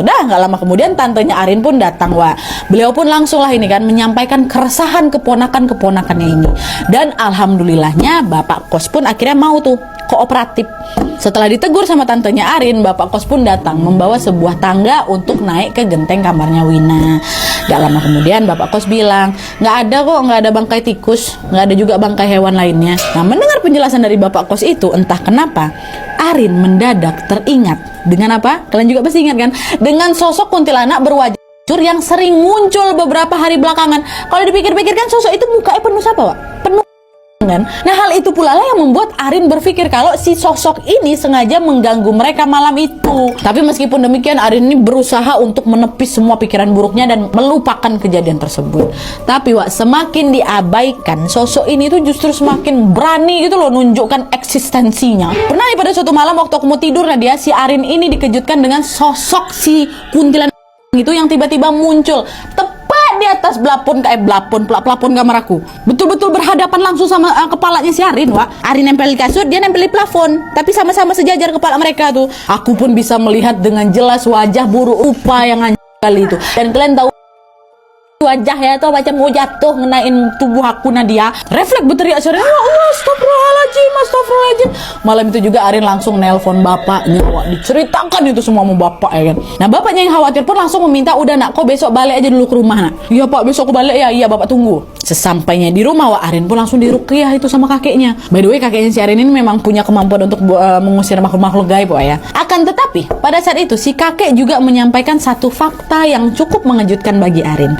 Udah nggak lama kemudian tantenya Arin pun datang, Wak. Beliau pun langsung lah ini kan menyampaikan keresahan keponakan-keponakannya ini. Dan alhamdulillahnya bapak kos pun akhirnya mau tuh kooperatif. Setelah ditegur sama tantenya Arin, bapak kos pun datang membawa sebuah tangga untuk naik ke genteng kamarnya Wina. Gak lama kemudian bapak kos bilang, nggak ada kok, nggak ada bangkai tikus, nggak ada juga bangkai hewan lainnya. Nah, mendengar penjelasan dari bapak kos itu, entah kenapa Arin mendadak teringat dengan apa? Kalian juga pasti ingat kan? Dengan sosok kuntilanak berwajah hancur yang sering muncul beberapa hari belakangan. Kalau dipikir-pikir kan sosok itu mukanya penuh apa, Wak? Penuh kan? Nah, hal itu pula lah yang membuat Arin berpikir kalau si sosok ini sengaja mengganggu mereka malam itu. Tapi meskipun demikian, Arin ini berusaha untuk menepis semua pikiran buruknya dan melupakan kejadian tersebut. Tapi Wak, semakin diabaikan, sosok ini tuh justru semakin berani gitu loh nunjukkan eksistensinya. Pernah nih pada suatu malam waktu aku mau tidur, Nadia, si Arin ini dikejutkan dengan sosok si kuntilanak itu yang tiba-tiba muncul di atas plafon kamar aku. Betul-betul berhadapan langsung sama kepalanya si Arin, Wak. Arin nempel di kasur, dia nempel di plafon, tapi sama-sama sejajar kepala mereka tuh. Aku pun bisa melihat dengan jelas wajah buruk rupa yang anjing kali itu. Dan kalian tahu wajahnya tuh macam mau jatuh ngenain tubuh aku, Nadia. Refleks berteriak Arin, ya Allah, astagfirullahaladzim. Malam itu juga Arin langsung nelpon bapaknya, Wak, diceritakan itu semua sama bapak ya kan. Nah, bapaknya yang khawatir pun langsung meminta, udah nak, kau besok balik aja dulu ke rumah, nak. Iya pak, besok aku balik ya. Iya bapak tunggu. Sesampainya di rumah, Wak, Arin pun langsung diruqyah itu sama kakeknya. By the way, kakeknya si Arin ini memang punya kemampuan untuk mengusir makhluk-makhluk gaib, Wak, ya. Akan tetapi pada saat itu si kakek juga menyampaikan satu fakta yang cukup mengejutkan bagi Arin.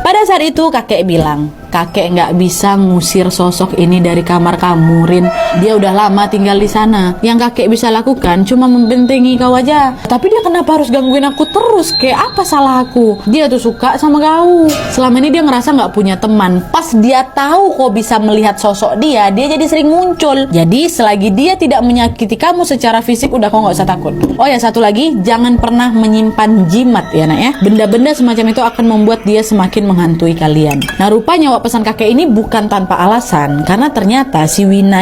Pada saat itu kakek bilang, kakek nggak bisa ngusir sosok ini dari kamar kamu, Rin. Dia udah lama tinggal di sana. Yang kakek bisa lakukan cuma membentengi kau aja. Tapi dia kenapa harus gangguin aku terus? Kayak apa salah aku? Dia tuh suka sama kau. Selama ini dia ngerasa nggak punya teman. Pas dia tahu kau bisa melihat sosok dia jadi sering muncul. Jadi selagi dia tidak menyakiti kamu secara fisik, udah kau nggak usah takut. Oh ya, satu lagi, jangan pernah menyimpan jimat ya, nak ya. Benda-benda semacam itu akan membuat dia semakin menghantui kalian. Nah, rupanya Wak, pesan kakek ini bukan tanpa alasan, karena ternyata si Wina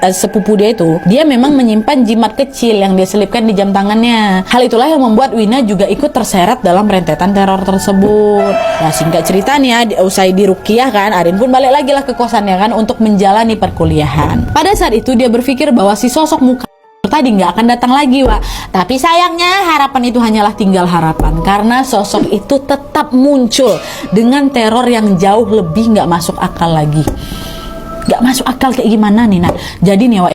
sepupu dia itu, dia memang menyimpan jimat kecil yang dia selipkan di jam tangannya. Hal itulah yang membuat Wina juga ikut terseret dalam rentetan teror tersebut. Nah, singkat cerita nih ya, usai diruqyah kan, Arin pun balik lagi lah ke kosannya kan untuk menjalani perkuliahan. Pada saat itu dia berpikir bahwa si sosok muka tadi nggak akan datang lagi, Wak. Tapi sayangnya harapan itu hanyalah tinggal harapan, karena sosok itu tetap muncul dengan teror yang jauh lebih nggak masuk akal lagi. Nggak masuk akal kayak gimana nih, Nak? Jadi nih, Wak,